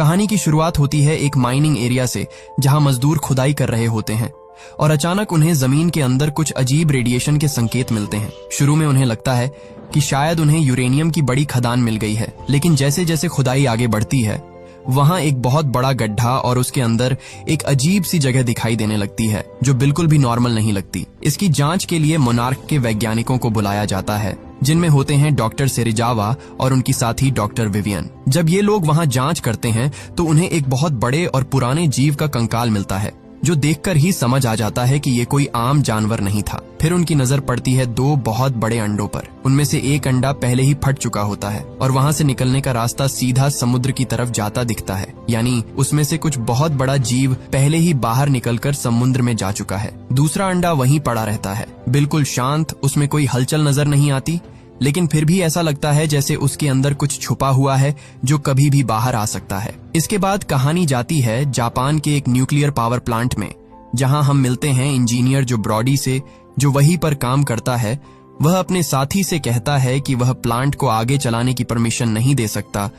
कहानी की शुरुआत होती है एक माइनिंग एरिया से, जहां मजदूर खुदाई कर रहे होते हैं और अचानक उन्हें जमीन के अंदर कुछ अजीब रेडिएशन के संकेत मिलते हैं। शुरू में उन्हें लगता है कि शायद उन्हें यूरेनियम की बड़ी खदान मिल गई है, लेकिन जैसे जैसे खुदाई आगे बढ़ती है वहां एक बहुत बड़ा गड्ढा और उसके अंदर एक अजीब सी जगह दिखाई देने लगती है जो बिल्कुल भी नॉर्मल नहीं लगती। इसकी जांच के लिए मोनार्क के वैज्ञानिकों को बुलाया जाता है, जिनमें होते हैं डॉक्टर सेरिजावा और उनकी साथी डॉक्टर विवियन। जब ये लोग वहां जांच करते हैं तो उन्हें एक बहुत बड़े और पुराने जीव का कंकाल मिलता है, जो देखकर ही समझ आ जाता है कि ये कोई आम जानवर नहीं था। फिर उनकी नजर पड़ती है दो बहुत बड़े अंडों पर। उनमें से एक अंडा पहले ही फट चुका होता है और वहां से निकलने का रास्ता सीधा समुद्र की तरफ जाता दिखता है, यानी उसमें से कुछ बहुत बड़ा जीव पहले ही बाहर निकलकर समुद्र में जा चुका है। दूसरा अंडा वहीं पड़ा रहता है, बिल्कुल शांत, उसमें कोई हलचल नजर नहीं आती, लेकिन फिर भी ऐसा लगता है जैसे उसके अंदर कुछ छुपा हुआ है जो कभी भी बाहर आ सकता है। इसके बाद कहानी जाती है जापान के एक न्यूक्लियर पावर प्लांट में, जहां हम मिलते हैं इंजीनियर जो ब्रॉडी से, जो वहीं पर काम करता है। वह अपने साथी से कहता है कि वह प्लांट को आगे चलाने की परमिशन नहीं दे सकता,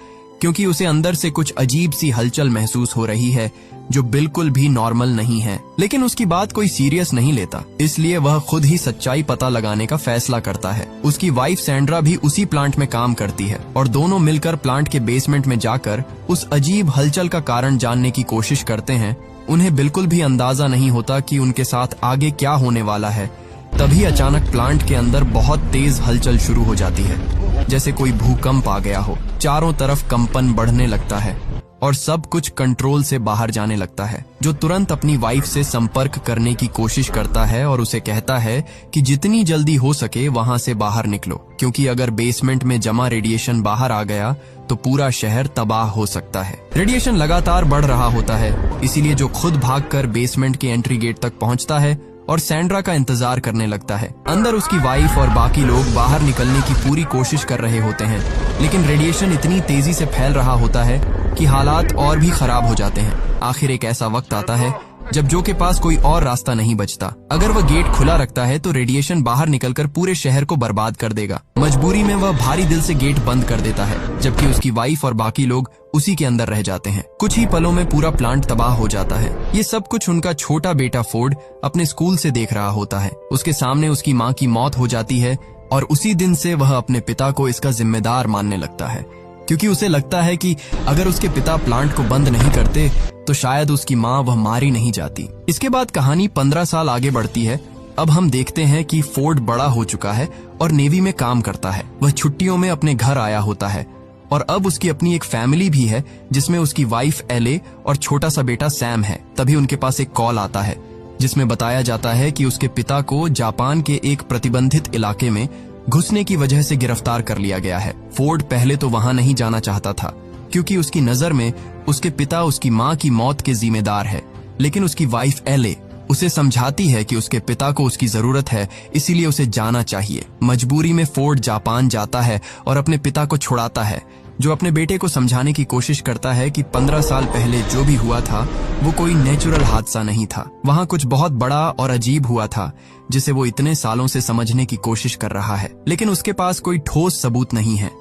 क्योंकि उसे अंदर से कुछ अजीब सी हलचल महसूस हो रही है जो बिल्कुल भी नॉर्मल नहीं है। लेकिन उसकी बात कोई सीरियस नहीं लेता, इसलिए वह खुद ही सच्चाई पता लगाने का फैसला करता है। उसकी वाइफ सैंड्रा भी उसी प्लांट में काम करती है और दोनों मिलकर प्लांट के बेसमेंट में जाकर उस अजीब हलचल का कारण जानने की कोशिश करते हैं। उन्हें बिल्कुल भी अंदाजा नहीं होता कि उनके साथ आगे क्या होने वाला है। तभी अचानक प्लांट के अंदर बहुत तेज हलचल शुरू हो जाती है, जैसे कोई भूकंप आ गया हो। चारों तरफ कंपन बढ़ने लगता है और सब कुछ कंट्रोल से बाहर जाने लगता है, जो तुरंत अपनी वाइफ से संपर्क करने की कोशिश करता है और उसे कहता है कि जितनी जल्दी हो सके वहां से बाहर निकलो, क्योंकि अगर बेसमेंट में जमा रेडिएशन बाहर आ गया तो पूरा शहर तबाह हो सकता है। रेडिएशन लगातार बढ़ रहा होता है, इसीलिए जो खुद भागकर बेसमेंट के एंट्री गेट तक पहुंचता है और सैंड्रा का इंतजार करने लगता है। अंदर उसकी वाइफ और बाकी लोग बाहर निकलने की पूरी कोशिश कर रहे होते हैं, लेकिन रेडिएशन इतनी तेजी से फैल रहा होता है कि हालात और भी खराब हो जाते हैं। आखिर एक ऐसा वक्त आता है जब जो के पास कोई और रास्ता नहीं बचता। अगर वह गेट खुला रखता है तो रेडिएशन बाहर निकलकर पूरे शहर को बर्बाद कर देगा। मजबूरी में वह भारी दिल से गेट बंद कर देता है, जबकि उसकी वाइफ और बाकी लोग उसी के अंदर रह जाते हैं। कुछ ही पलों में पूरा प्लांट तबाह हो जाता है। ये सब कुछ उनका छोटा बेटा फोर्ड अपने स्कूल से देख रहा होता है। उसके सामने उसकी माँ की मौत हो जाती है और उसी दिन से वह अपने पिता को इसका जिम्मेदार मानने लगता है, क्योंकि उसे लगता है कि अगर उसके पिता प्लांट को बंद नहीं करते तो शायद उसकी माँ वह मारी नहीं जाती। इसके बाद कहानी 15 साल आगे बढ़ती है। अब हम देखते हैं कि फोर्ड बड़ा हो चुका है और नेवी में काम करता है। वह छुट्टियों में अपने घर आया होता है और अब उसकी अपनी एक फैमिली भी है, जिसमें उसकी वाइफ एले और छोटा सा बेटा सैम है। तभी उनके पास एक कॉल आता है जिसमें बताया जाता है कि उसके पिता को जापान के एक प्रतिबंधित इलाके में घुसने की वजह से गिरफ्तार कर लिया गया है। फोर्ड पहले तो वहां नहीं जाना चाहता था, क्योंकि उसकी नजर में उसके पिता उसकी माँ की मौत के जिम्मेदार है, लेकिन उसकी वाइफ एले उसे समझाती है कि उसके पिता को उसकी जरूरत है, इसीलिए उसे जाना चाहिए। मजबूरी में फोर्ड जापान जाता है और अपने पिता को छुड़ाता है, जो अपने बेटे को समझाने की कोशिश करता है कि 15 साल पहले जो भी हुआ था वो कोई नेचुरल हादसा नहीं था। वहां कुछ बहुत बड़ा और अजीब हुआ था, जिसे वो इतने सालों से समझने की कोशिश कर रहा है, लेकिन उसके पास कोई ठोस सबूत नहीं है,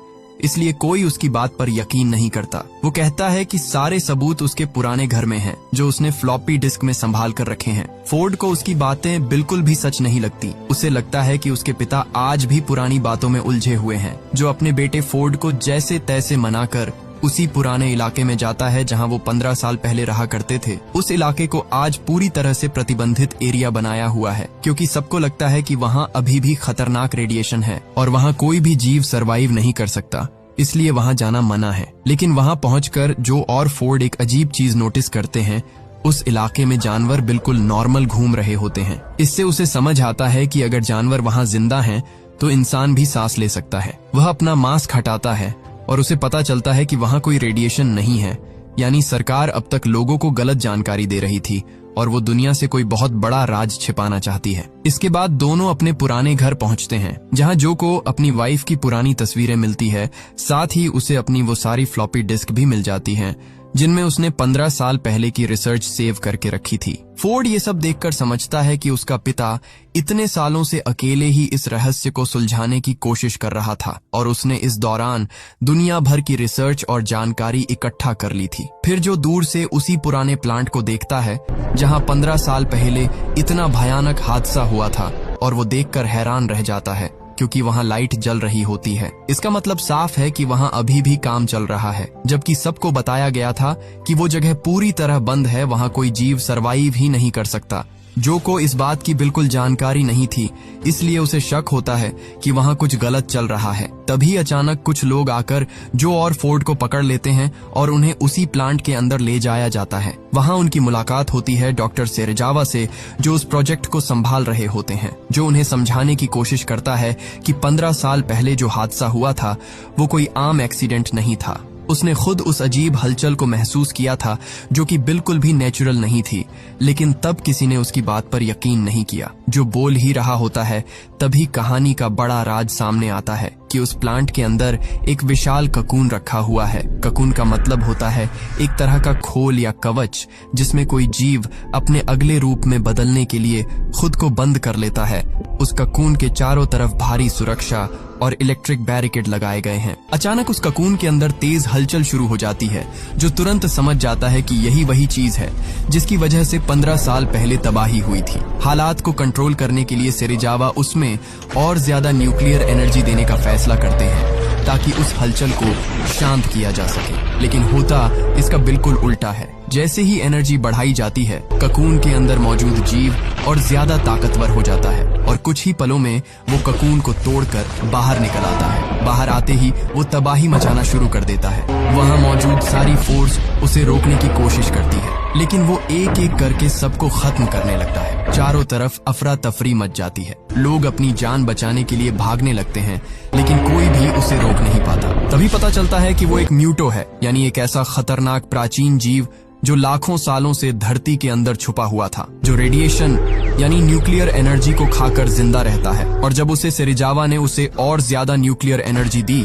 इसलिए कोई उसकी बात पर यकीन नहीं करता। वो कहता है कि सारे सबूत उसके पुराने घर में हैं, जो उसने फ्लॉपी डिस्क में संभाल कर रखे हैं। फोर्ड को उसकी बातें बिल्कुल भी सच नहीं लगती। उसे लगता है कि उसके पिता आज भी पुरानी बातों में उलझे हुए हैं, जो अपने बेटे फोर्ड को जैसे तैसे मनाकर उसी पुराने इलाके में जाता है जहां वो 15 साल पहले रहा करते थे। उस इलाके को आज पूरी तरह से प्रतिबंधित एरिया बनाया हुआ है, क्योंकि सबको लगता है कि वहां अभी भी खतरनाक रेडिएशन है और वहां कोई भी जीव सरवाइव नहीं कर सकता, इसलिए वहां जाना मना है। लेकिन वहां पहुंचकर जो और फोर्ड एक अजीब चीज नोटिस करते हैं, उस इलाके में जानवर बिल्कुल नॉर्मल घूम रहे होते हैं। इससे उसे समझ आता है कि अगर जानवर वहां जिंदा हैं तो इंसान भी सांस ले सकता है। वह अपना मास्क हटाता है और उसे पता चलता है कि वहां कोई रेडिएशन नहीं है, यानी सरकार अब तक लोगों को गलत जानकारी दे रही थी और वो दुनिया से कोई बहुत बड़ा राज छिपाना चाहती है। इसके बाद दोनों अपने पुराने घर पहुंचते हैं, जहां जो को अपनी वाइफ की पुरानी तस्वीरें मिलती है, साथ ही उसे अपनी वो सारी फ्लॉपी डिस्क भी मिल जाती हैं जिनमें उसने 15 साल पहले की रिसर्च सेव करके रखी थी। फोर्ड ये सब देखकर समझता है कि उसका पिता इतने सालों से अकेले ही इस रहस्य को सुलझाने की कोशिश कर रहा था और उसने इस दौरान दुनिया भर की रिसर्च और जानकारी इकट्ठा कर ली थी। फिर जो दूर से उसी पुराने प्लांट को देखता है जहां 15 साल पहले इतना भयानक हादसा हुआ था, और वो देखकर हैरान रह जाता है क्योंकि वहां लाइट जल रही होती है। इसका मतलब साफ है कि वहां अभी भी काम चल रहा है, जबकि सबको बताया गया था कि वो जगह पूरी तरह बंद है, वहां कोई जीव सरवाइव ही नहीं कर सकता। जो को इस बात की बिल्कुल जानकारी नहीं थी, इसलिए उसे शक होता है कि वहां कुछ गलत चल रहा है। तभी अचानक कुछ लोग आकर जो और फोर्ड को पकड़ लेते हैं और उन्हें उसी प्लांट के अंदर ले जाया जाता है। वहां उनकी मुलाकात होती है डॉक्टर सेरेजावा से, जो उस प्रोजेक्ट को संभाल रहे होते हैं, जो उन्हें समझाने की कोशिश करता है कि 15 साल पहले जो हादसा हुआ था वो कोई आम एक्सीडेंट नहीं था। उसने खुद उस अजीब हलचल को महसूस किया था जो कि बिल्कुल भी नेचुरल नहीं थी, लेकिन तब किसी ने उसकी बात पर यकीन नहीं किया। जो बोल ही रहा होता है तभी कहानी का बड़ा राज सामने आता है कि उस प्लांट के अंदर एक विशाल ककून रखा हुआ है। ककून का मतलब होता है एक तरह का खोल या कवच, जिसमें कोई जीव अपने अगले रूप में बदलने के लिए खुद को बंद कर लेता है। उस ककून के चारों तरफ भारी सुरक्षा और इलेक्ट्रिक बैरिकेड लगाए गए हैं। अचानक उस ककून के अंदर तेज हलचल शुरू हो जाती है, जो तुरंत समझ जाता है कि यही वही चीज है जिसकी वजह से 15 साल पहले तबाही हुई थी। हालात को कंट्रोल करने के लिए सेरेजावा उसमें और ज्यादा न्यूक्लियर एनर्जी देने का फैसला करते हैं ताकि उस हलचल को शांत किया जा सके, लेकिन होता इसका बिल्कुल उल्टा है। जैसे ही एनर्जी बढ़ाई जाती है, ककून के अंदर मौजूद जीव और ज्यादा ताकतवर हो जाता है और कुछ ही पलों में वो ककून को तोड़कर बाहर निकल आता है। बाहर आते ही वो तबाही मचाना शुरू कर देता है। वहां मौजूद सारी फोर्स उसे रोकने की कोशिश करती है, लेकिन वो एक एक करके सबको खत्म करने लगता है। चारों तरफ अफरा तफरी मच जाती है। लोग अपनी जान बचाने के लिए भागने लगते हैं, लेकिन कोई भी उसे रोक नहीं पाता। तभी पता चलता है कि वो एक म्यूटो है, यानी एक ऐसा खतरनाक प्राचीन जीव जो लाखों सालों से धरती के अंदर छुपा हुआ था, जो रेडिएशन यानी न्यूक्लियर एनर्जी को खाकर जिंदा रहता है। और जब उसे सेरेजावा ने उसे और ज्यादा न्यूक्लियर एनर्जी दी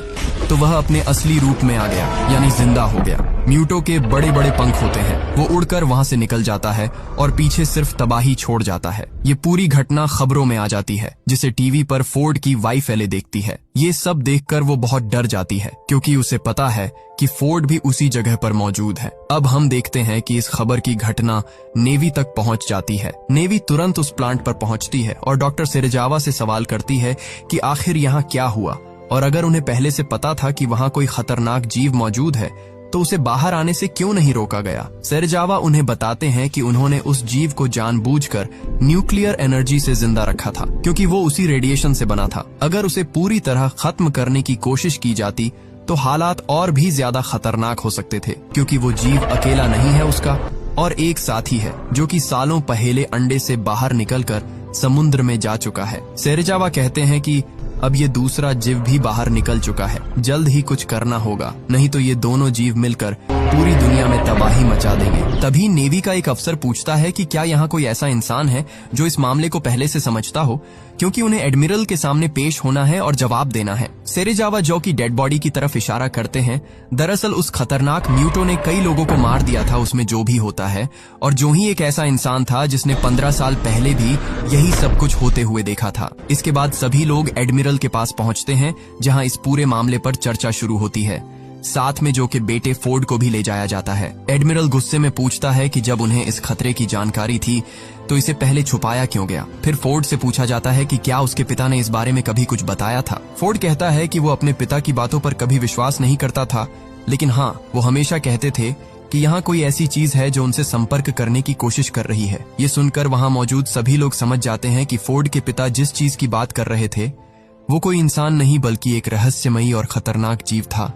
तो वह अपने असली रूप में आ गया, यानी जिंदा हो गया। म्यूटो के बड़े बड़े पंख होते हैं, वो उड़कर वहां से निकल जाता है और पीछे सिर्फ तबाही छोड़ जाता है। ये पूरी घटना खबरों में आ जाती है, जिसे टीवी पर फोर्ड की वाइफ एले देखती है। ये सब देखकर वो बहुत डर जाती है, क्योंकि उसे पता है कि फोर्ड भी उसी जगह पर मौजूद है। अब हम देखते हैं कि इस खबर की घटना नेवी तक पहुंच जाती है। नेवी तुरंत उस प्लांट पर पहुंचती है और डॉक्टर सेरेजावा से सवाल करती है कि आखिर यहाँ क्या हुआ, और अगर उन्हें पहले से पता था कि वहां कोई खतरनाक जीव मौजूद है तो उसे बाहर आने से क्यों नहीं रोका गया। सेरेजावा उन्हें बताते हैं कि उन्होंने उस जीव को जानबूझकर न्यूक्लियर एनर्जी से जिंदा रखा था, क्योंकि वो उसी रेडिएशन से बना था। अगर उसे पूरी तरह खत्म करने की कोशिश की जाती तो हालात और भी ज्यादा खतरनाक हो सकते थे, क्योंकि वो जीव अकेला नहीं है उसका, और एक साथी है जो कि सालों पहले अंडे से बाहर निकलकर समुद्र में जा चुका है। सेरेजावा कहते हैं कि अब ये दूसरा जीव भी बाहर निकल चुका है, जल्द ही कुछ करना होगा, नहीं तो ये दोनों जीव मिलकर पूरी दुनिया में तबाही मचा देंगे। तभी नेवी का एक अफसर पूछता है कि क्या यहाँ कोई ऐसा इंसान है जो इस मामले को पहले से समझता हो, क्योंकि उन्हें एडमिरल के सामने पेश होना है और जवाब देना है। सेरेजावा जो की डेड बॉडी की तरफ इशारा करते हैं। दरअसल उस खतरनाक म्यूटो ने कई लोगों को मार दिया था, उसमें जो भी होता है, और जो ही एक ऐसा इंसान था जिसने 15 साल पहले भी यही सब कुछ होते हुए देखा था। इसके बाद सभी लोग एडमिरल के पास पहुंचते हैं, जहां इस पूरे मामले पर चर्चा शुरू होती है। साथ में जो के बेटे फोर्ड को भी ले जाया जाता है। एडमिरल गुस्से में पूछता है कि जब उन्हें इस खतरे की जानकारी थी तो इसे पहले छुपाया क्यों गया। फिर फोर्ड से पूछा जाता है कि क्या उसके पिता ने इस बारे में कभी कुछ बताया था। फोर्ड कहता है कि वो अपने पिता की बातों पर कभी विश्वास नहीं करता था, लेकिन हाँ, वो हमेशा कहते थे कि यहाँ कोई ऐसी चीज है जो उनसे संपर्क करने की कोशिश कर रही है। ये सुनकर वहाँ मौजूद सभी लोग समझ जाते हैं कि फोर्ड के पिता जिस चीज की बात कर रहे थे वो कोई इंसान नहीं, बल्कि एक रहस्यमयी और खतरनाक जीव था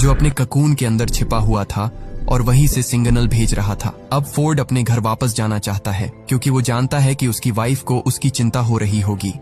जो अपने ककून के अंदर छिपा हुआ था और वहीं से सिग्नल भेज रहा था। अब फोर्ड अपने घर वापस जाना चाहता है, क्योंकि वो जानता है कि उसकी वाइफ को उसकी चिंता हो रही होगी।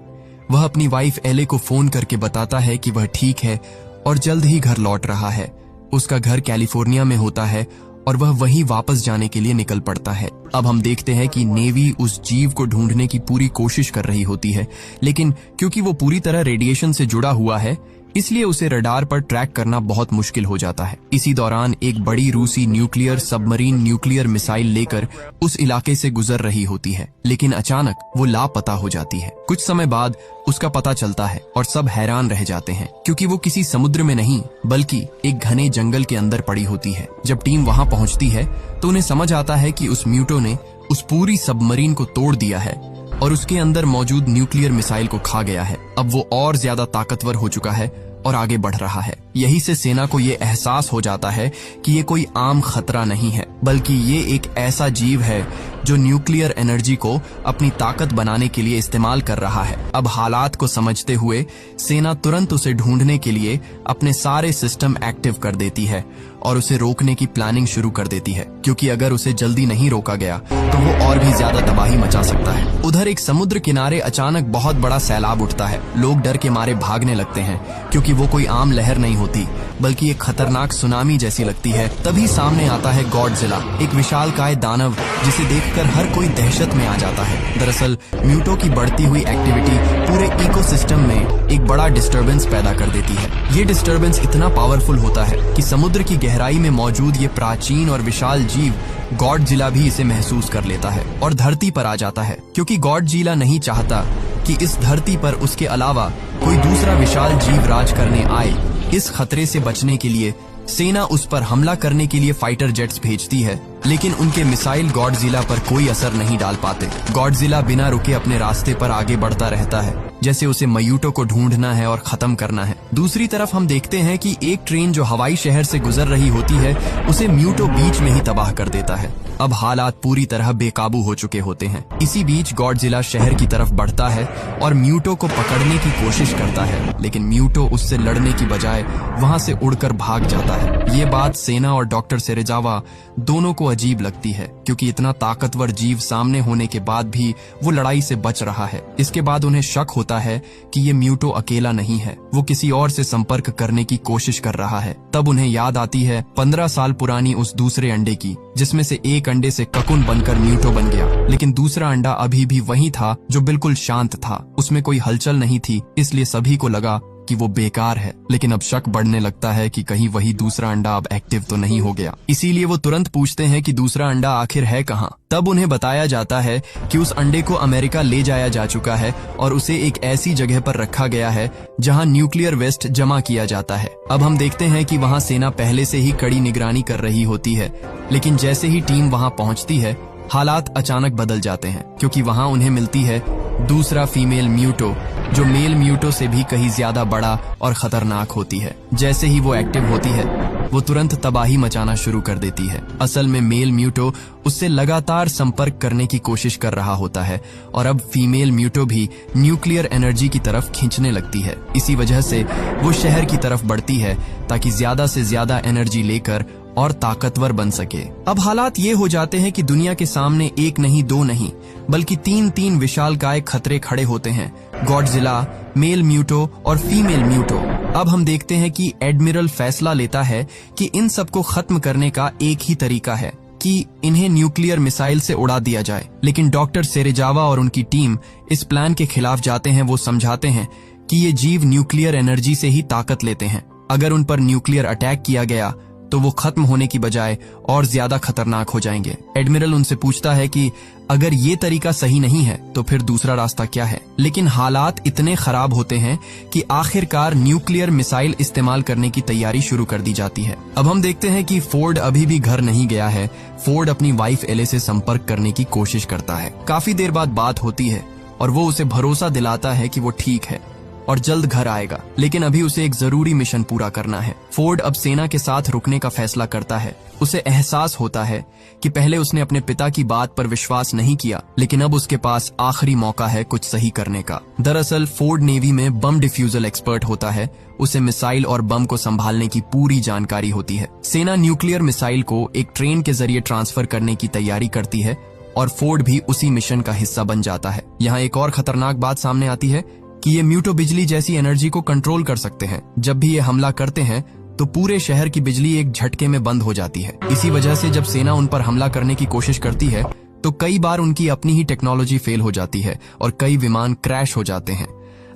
वह अपनी वाइफ एले को फोन करके बताता है कि वह ठीक है और जल्द ही घर लौट रहा है। उसका घर कैलिफोर्निया में होता है और वह वहीं वापस जाने के लिए निकल पड़ता है। अब हम देखते हैं कि नेवी उस जीव को ढूंढने की पूरी कोशिश कर रही होती है, लेकिन क्योंकि वो पूरी तरह रेडिएशन से जुड़ा हुआ है, इसलिए उसे रडार पर ट्रैक करना बहुत मुश्किल हो जाता है। इसी दौरान एक बड़ी रूसी न्यूक्लियर सबमरीन न्यूक्लियर मिसाइल लेकर उस इलाके से गुजर रही होती है, लेकिन अचानक वो लापता हो जाती है। कुछ समय बाद उसका पता चलता है और सब हैरान रह जाते हैं, क्योंकि वो किसी समुद्र में नहीं बल्कि एक घने जंगल के अंदर पड़ी होती है। जब टीम वहां पहुंचती है तो उन्हें समझ आता है कि उस म्यूटो ने उस पूरी सबमरीन को तोड़ दिया है और उसके अंदर मौजूद न्यूक्लियर मिसाइल को खा गया है। अब वो और ज्यादा ताकतवर हो चुका है और आगे बढ़ रहा है। यही से सेना को ये एहसास हो जाता है कि ये कोई आम खतरा नहीं है, बल्कि ये एक ऐसा जीव है जो न्यूक्लियर एनर्जी को अपनी ताकत बनाने के लिए इस्तेमाल कर रहा है। अब हालात को समझते हुए सेना तुरंत उसे ढूंढने के लिए अपने सारे सिस्टम एक्टिव कर देती है और उसे रोकने की प्लानिंग शुरू कर देती है, क्योंकि अगर उसे जल्दी नहीं रोका गया तो वो और भी ज्यादा तबाही मचा सकता है। उधर एक समुद्र किनारे अचानक बहुत बड़ा सैलाब उठता है। लोग डर के मारे भागने लगते हैं, क्योंकि वो कोई आम लहर नहीं होती बल्कि एक खतरनाक सुनामी जैसी लगती है। तभी सामने आता है गॉडजिला, एक विशालकाय दानव जिसे देखकर हर कोई दहशत में आ जाता है। दरअसल म्यूटो की बढ़ती हुई एक्टिविटी पूरे इकोसिस्टम में एक बड़ा डिस्टर्बेंस पैदा कर देती है। ये डिस्टर्बेंस इतना पावरफुल होता है कि समुद्र की गहराई में मौजूद ये प्राचीन और विशाल जीव गॉडजिला भी इसे महसूस कर लेता है और धरती पर आ जाता है, क्योंकि गॉडजिला नहीं चाहता कि इस धरती पर उसके अलावा कोई दूसरा विशाल जीव राज करने आए। इस खतरे से बचने के लिए सेना उस पर हमला करने के लिए फाइटर जेट्स भेजती है, लेकिन उनके मिसाइल गॉडजिला पर कोई असर नहीं डाल पाते। गॉडजिला बिना रुके अपने रास्ते पर आगे बढ़ता रहता है, जैसे उसे म्यूटो को ढूंढना है और खत्म करना है। दूसरी तरफ हम देखते हैं कि एक ट्रेन जो हवाई शहर से गुजर रही होती है उसे म्यूटो बीच में ही तबाह कर देता है। अब हालात पूरी तरह बेकाबू हो चुके होते हैं। इसी बीच गॉडजिला शहर की तरफ बढ़ता है और म्यूटो को पकड़ने की कोशिश करता है, लेकिन म्यूटो उससे लड़ने की बजाय वहां से उड़कर भाग जाता है। ये बात सेना और डॉक्टर सेरेजावा दोनों को अजीब लगती है, क्योंकि इतना ताकतवर जीव सामने होने के बाद भी वो लड़ाई से बच रहा है। इसके बाद उन्हें शक होता है कि ये म्यूटो अकेला नहीं है, वो किसी और से संपर्क करने की कोशिश कर रहा है। तब उन्हें याद आती है 15 साल पुरानी उस दूसरे अंडे की, जिसमें से एक अंडे से ककुन बनकर म्यूटो बन गया, लेकिन दूसरा अंडा अभी भी वही था जो बिल्कुल शांत था। उसमें कोई हलचल नहीं थी, इसलिए सभी को लगा कि वो बेकार है। लेकिन अब शक बढ़ने लगता है कि कहीं वही दूसरा अंडा अब एक्टिव तो नहीं हो गया। इसीलिए वो तुरंत पूछते हैं कि दूसरा अंडा आखिर है कहाँ। तब उन्हें बताया जाता है कि उस अंडे को अमेरिका ले जाया जा चुका है और उसे एक ऐसी जगह पर रखा गया है जहां न्यूक्लियर वेस्ट जमा किया जाता है। अब हम देखते हैं कि वहां सेना पहले से ही कड़ी निगरानी कर रही होती है, लेकिन जैसे ही टीम वहां पहुंचती है हालात अचानक बदल जाते हैं, क्योंकि वहां उन्हें मिलती है दूसरा फीमेल म्यूटो, जो मेल म्यूटो से भी कहीं ज्यादा बड़ा और खतरनाक होती है। जैसे ही वो एक्टिव होती है वो तुरंत तबाही मचाना शुरू कर देती है। असल में मेल म्यूटो उससे लगातार संपर्क करने की कोशिश कर रहा होता है और अब फीमेल म्यूटो भी न्यूक्लियर एनर्जी की तरफ खींचने लगती है। इसी वजह से वो शहर की तरफ बढ़ती है ताकि ज्यादा से ज्यादा एनर्जी लेकर और ताकतवर बन सके। अब हालात ये हो जाते हैं कि दुनिया के सामने एक नहीं दो नहीं बल्कि तीन विशालकाय खतरे खड़े होते हैं, गॉडजिला, मेल म्यूटो और फीमेल म्यूटो। अब हम देखते हैं कि एडमिरल फैसला लेता है कि इन सबको खत्म करने का एक ही तरीका है कि इन्हें न्यूक्लियर मिसाइल से उड़ा दिया जाए। लेकिन डॉक्टर सेरेजावा और उनकी टीम इस प्लान के खिलाफ जाते हैं। वो समझाते हैं कि ये जीव न्यूक्लियर एनर्जी से ही ताकत लेते हैं। अगर उन पर न्यूक्लियर अटैक किया गया तो वो खत्म होने की बजाय और ज्यादा खतरनाक हो जाएंगे। एडमिरल उनसे पूछता है कि अगर ये तरीका सही नहीं है तो फिर दूसरा रास्ता क्या है। लेकिन हालात इतने खराब होते हैं कि आखिरकार न्यूक्लियर मिसाइल इस्तेमाल करने की तैयारी शुरू कर दी जाती है। अब हम देखते हैं कि फोर्ड अभी भी घर नहीं गया है। फोर्ड अपनी वाइफ एले से संपर्क करने की कोशिश करता है। काफी देर बाद बात होती है और वो उसे भरोसा दिलाता है कि वो ठीक है और जल्द घर आएगा, लेकिन अभी उसे एक जरूरी मिशन पूरा करना है। फोर्ड अब सेना के साथ रुकने का फैसला करता है। उसे एहसास होता है कि पहले उसने अपने पिता की बात पर विश्वास नहीं किया, लेकिन अब उसके पास आखिरी मौका है कुछ सही करने का। दरअसल फोर्ड नेवी में बम डिफ्यूजल एक्सपर्ट होता है। उसे मिसाइल और बम को संभालने की पूरी जानकारी होती है। सेना न्यूक्लियर मिसाइल को एक ट्रेन के जरिए ट्रांसफर करने की तैयारी करती है और फोर्ड भी उसी मिशन का हिस्सा बन जाता है। यहाँ एक और खतरनाक बात सामने आती है कि ये म्यूटो बिजली जैसी एनर्जी को कंट्रोल कर सकते हैं। जब भी ये हमला करते हैं तो पूरे शहर की बिजली एक झटके में बंद हो जाती है। इसी वजह से जब सेना उन पर हमला करने की कोशिश करती है तो कई बार उनकी अपनी ही टेक्नोलॉजी फेल हो जाती है और कई विमान क्रैश हो जाते हैं।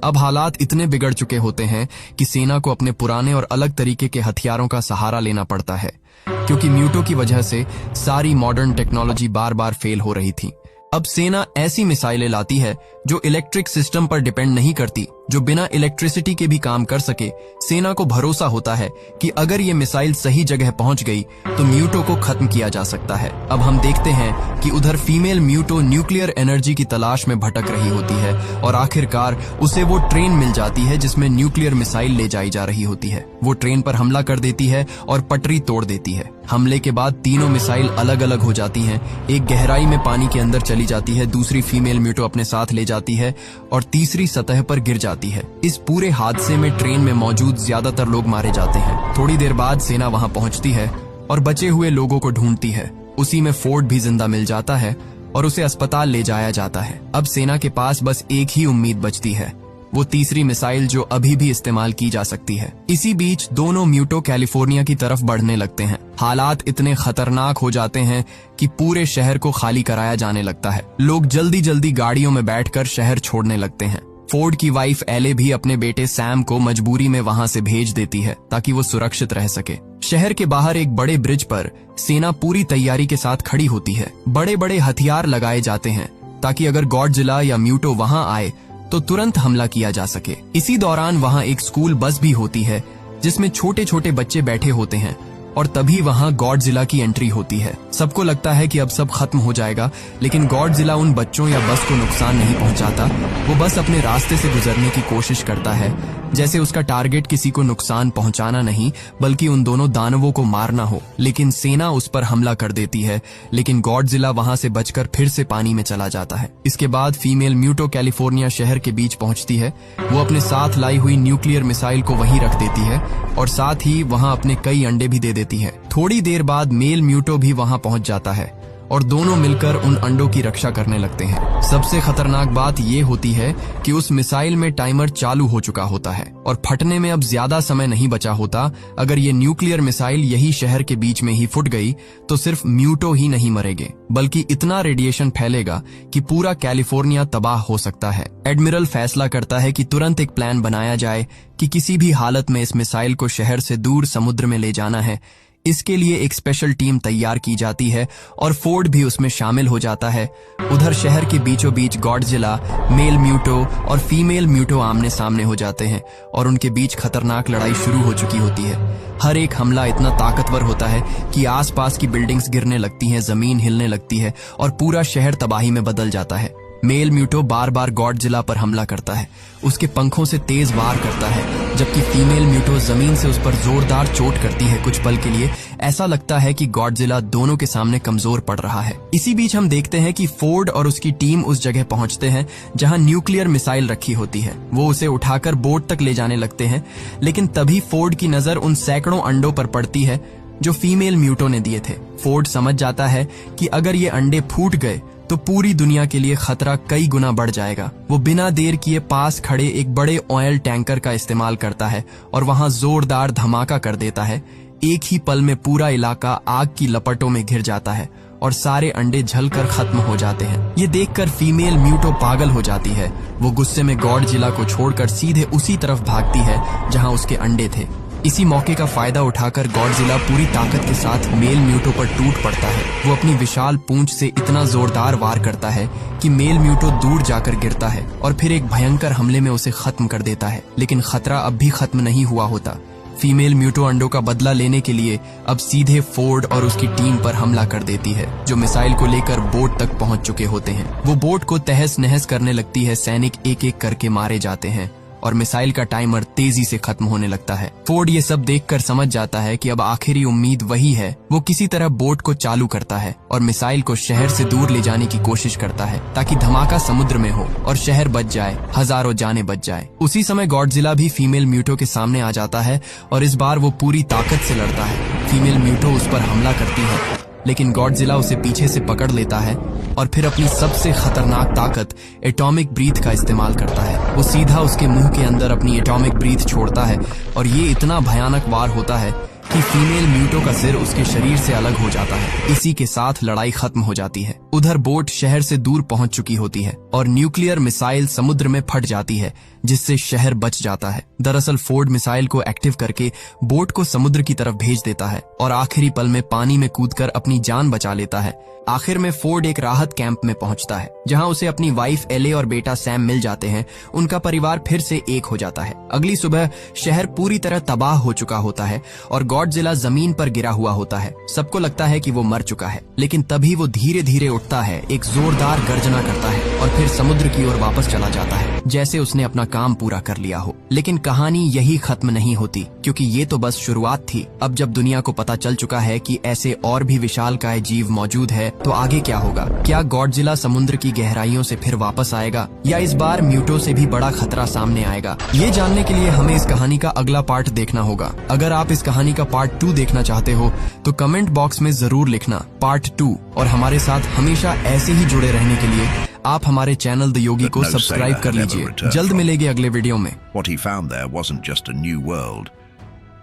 अब हालात इतने बिगड़ चुके होते हैं कि सेना को अपने पुराने और अलग तरीके के हथियारों का सहारा लेना पड़ता है, क्योंकि म्यूटो की वजह से सारी मॉडर्न टेक्नोलॉजी बार बार फेल हो रही थी। अब सेना ऐसी मिसाइलें लाती है जो इलेक्ट्रिक सिस्टम पर डिपेंड नहीं करती, जो बिना इलेक्ट्रिसिटी के भी काम कर सके। सेना को भरोसा होता है कि अगर ये मिसाइल सही जगह पहुंच गई तो म्यूटो को खत्म किया जा सकता है। अब हम देखते हैं कि उधर फीमेल म्यूटो न्यूक्लियर एनर्जी की तलाश में भटक रही होती है और आखिरकार उसे वो ट्रेन मिल जाती है जिसमें न्यूक्लियर मिसाइल ले जाई जा रही होती है। वो ट्रेन पर हमला कर देती है और पटरी तोड़ देती है। हमले के बाद तीनों मिसाइल अलग अलग हो जाती हैं। एक गहराई में पानी के अंदर चली जाती है, दूसरी फीमेल म्यूटो अपने साथ ले जाती है और तीसरी सतह पर गिर जाती है। इस पूरे हादसे में ट्रेन में मौजूद ज्यादातर लोग मारे जाते हैं। थोड़ी देर बाद सेना वहां पहुंचती है और बचे हुए लोगों को ढूंढती है। उसी में फोर्ड भी जिंदा मिल जाता है और उसे अस्पताल ले जाया जाता है। अब सेना के पास बस एक ही उम्मीद बचती है, वो तीसरी मिसाइल जो अभी भी इस्तेमाल की जा सकती है। इसी बीच दोनों म्यूटो कैलिफोर्निया की तरफ बढ़ने लगते हैं। हालात इतने खतरनाक हो जाते हैं कि पूरे शहर को खाली कराया जाने लगता है। लोग जल्दी जल्दी गाड़ियों में बैठकर शहर छोड़ने लगते हैं। फोर्ड की वाइफ एले भी अपने बेटे सैम को मजबूरी में वहां से भेज देती है ताकि वो सुरक्षित रह सके। शहर के बाहर एक बड़े ब्रिज पर सेना पूरी तैयारी के साथ खड़ी होती है। बड़े बड़े हथियार लगाए जाते हैं ताकि अगर गॉडजिला या म्यूटो वहां आए तो तुरंत हमला किया जा सके। इसी दौरान वहां एक स्कूल बस भी होती है जिसमें छोटे छोटे बच्चे बैठे होते हैं और तभी वहां गॉडजिला की एंट्री होती है। सबको लगता है कि अब सब खत्म हो जाएगा, लेकिन गॉडजिला उन बच्चों या बस को नुकसान नहीं पहुंचाता। वो बस अपने रास्ते से गुजरने की कोशिश करता है, जैसे उसका टारगेट किसी को नुकसान पहुंचाना नहीं बल्कि उन दोनों दानवों को मारना हो। लेकिन सेना उस पर हमला कर देती है, लेकिन गॉडजिला वहां से बचकर फिर से पानी में चला जाता है। इसके बाद फीमेल म्यूटो कैलिफोर्निया शहर के बीच पहुंचती है। वो अपने साथ लाई हुई न्यूक्लियर मिसाइल को वहीं रख देती है और साथ ही वहां अपने कई अंडे भी दे देती है। थोड़ी देर बाद मेल म्यूटो भी वहां पहुंच जाता है और दोनों मिलकर उन अंडों की रक्षा करने लगते हैं। सबसे खतरनाक बात ये होती है कि उस मिसाइल में टाइमर चालू हो चुका होता है और फटने में अब ज्यादा समय नहीं बचा होता। अगर ये न्यूक्लियर मिसाइल यही शहर के बीच में ही फुट गई तो सिर्फ म्यूटो ही नहीं मरेंगे, बल्कि इतना रेडिएशन फैलेगा कि पूरा कैलिफोर्निया तबाह हो सकता है। एडमिरल फैसला करता है कि तुरंत एक प्लान बनाया जाए कि किसी भी हालत में इस मिसाइल को शहर से दूर समुद्र में ले जाना है। इसके लिए एक स्पेशल टीम तैयार की जाती है और फोर्ड भी उसमें शामिल हो जाता है। उधर शहर के बीचों बीच गॉडजिला, मेल म्यूटो और फीमेल म्यूटो आमने सामने हो जाते हैं और उनके बीच खतरनाक लड़ाई शुरू हो चुकी होती है। हर एक हमला इतना ताकतवर होता है कि आसपास की बिल्डिंग्स गिरने लगती हैं, जमीन हिलने लगती है और पूरा शहर तबाही में बदल जाता है। मेल म्यूटो बार बार गॉडजिला पर हमला करता है, उसके पंखों से तेज वार करता है, जबकि फीमेल म्यूटो जमीन से उस पर जोरदार चोट करती है। कुछ पल के लिए ऐसा लगता है कि गॉडजिला दोनों के सामने कमजोर पड़ रहा है। इसी बीच हम देखते हैं कि फोर्ड और उसकी टीम उस जगह पहुंचते हैं जहां न्यूक्लियर मिसाइल रखी होती है। वो उसे उठाकर बोट तक ले जाने लगते हैं, लेकिन तभी फोर्ड की नजर उन सैकड़ों अंडों पर पड़ती है जो फीमेल म्यूटो ने दिए थे। फोर्ड समझ जाता है कि अगर ये अंडे फूट गए तो पूरी दुनिया के लिए खतरा कई गुना बढ़ जाएगा। वो बिना देर किए पास खड़े एक बड़े ऑयल टैंकर का इस्तेमाल करता है और वहां जोरदार धमाका कर देता है। एक ही पल में पूरा इलाका आग की लपटों में घिर जाता है और सारे अंडे जलकर खत्म हो जाते हैं। ये देखकर फीमेल म्यूटो पागल हो जाती है। वो गुस्से में गॉडजिला को छोड़कर सीधे उसी तरफ भागती है जहां उसके अंडे थे। इसी मौके का फायदा उठाकर गॉडजिला पूरी ताकत के साथ मेल म्यूटो पर टूट पड़ता है। वो अपनी विशाल पूंछ से इतना जोरदार वार करता है कि मेल म्यूटो दूर जाकर गिरता है और फिर एक भयंकर हमले में उसे खत्म कर देता है। लेकिन खतरा अब भी खत्म नहीं हुआ होता। फीमेल म्यूटो अंडों का बदला लेने के लिए अब सीधे फोर्ड और उसकी टीम पर हमला कर देती है, जो मिसाइल को लेकर बोट तक पहुंच चुके होते हैं। वो बोट को तहस नहस करने लगती है, सैनिक एक एक करके मारे जाते हैं और मिसाइल का टाइमर तेजी से खत्म होने लगता है। फोर्ड ये सब देखकर समझ जाता है कि अब आखिरी उम्मीद वही है। वो किसी तरह बोट को चालू करता है और मिसाइल को शहर से दूर ले जाने की कोशिश करता है ताकि धमाका समुद्र में हो और शहर बच जाए, हजारों जानें बच जाए। उसी समय गॉडजिला भी फीमेल म्यूटो के सामने आ जाता है और इस बार वो पूरी ताकत से लड़ता है। फीमेल म्यूटो उस पर हमला करती है, लेकिन गॉडजिला उसे पीछे से पकड़ लेता है और फिर अपनी सबसे खतरनाक ताकत एटॉमिक ब्रीथ का इस्तेमाल करता है। वो सीधा उसके मुंह के अंदर अपनी एटॉमिक ब्रीथ छोड़ता है और ये इतना भयानक वार होता है कि फीमेल म्यूटो का सिर उसके शरीर से अलग हो जाता है। इसी के साथ लड़ाई खत्म हो जाती है। उधर बोट शहर से दूर पहुंच चुकी होती है और न्यूक्लियर मिसाइल समुद्र में फट जाती है, जिससे शहर बच जाता है। दरअसल फोर्ड मिसाइल को एक्टिव करके बोट को समुद्र की तरफ भेज देता है और आखिरी पल में पानी में कूदकर अपनी जान बचा लेता है। आखिर में फोर्ड एक राहत कैंप में पहुंचता है, जहां उसे अपनी वाइफ एले और बेटा सैम मिल जाते हैं। उनका परिवार फिर से एक हो जाता है। अगली सुबह शहर पूरी तरह तबाह हो चुका होता है और गॉडजिला जमीन पर गिरा हुआ होता है। सबको लगता है कि वो मर चुका है, लेकिन तभी वो धीरे धीरे उठता है, एक जोरदार गर्जना करता है और फिर समुद्र की ओर वापस चला जाता है, जैसे उसने अपना काम पूरा कर लिया हो। लेकिन कहानी यही खत्म नहीं होती, क्योंकि ये तो बस शुरुआत थी। अब जब दुनिया को पता चल चुका है कि ऐसे और भी विशालकाय जीव मौजूद है, तो आगे क्या होगा? क्या गॉडजिला समुद्र की गहराइयों से फिर वापस आएगा, या इस बार म्यूटो से भी बड़ा खतरा सामने आएगा? ये जानने के लिए हमें इस कहानी का अगला पार्ट देखना होगा। अगर आप इस कहानी का पार्ट 2 देखना चाहते हो तो कमेंट बॉक्स में जरूर लिखना पार्ट 2। और हमारे साथ हमेशा ऐसे ही जुड़े रहने के लिए आप हमारे चैनल द योगी को सब्सक्राइब कर लीजिए। जल्द मिलेंगे अगले वीडियो में। What he found there wasn't just a new world.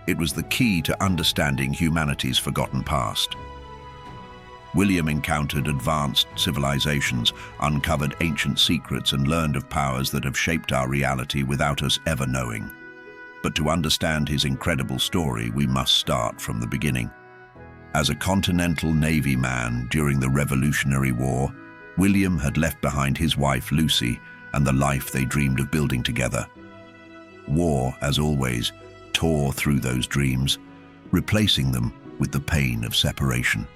It was the key to understanding humanity's forgotten past. William encountered advanced civilizations, uncovered ancient secrets, and learned of powers that have shaped our reality without us ever knowing. But to understand his incredible story, we must start from the beginning. As a Continental Navy man during the Revolutionary War, William had left behind his wife Lucy and the life they dreamed of building together. War, as always, tore through those dreams, replacing them with the pain of separation.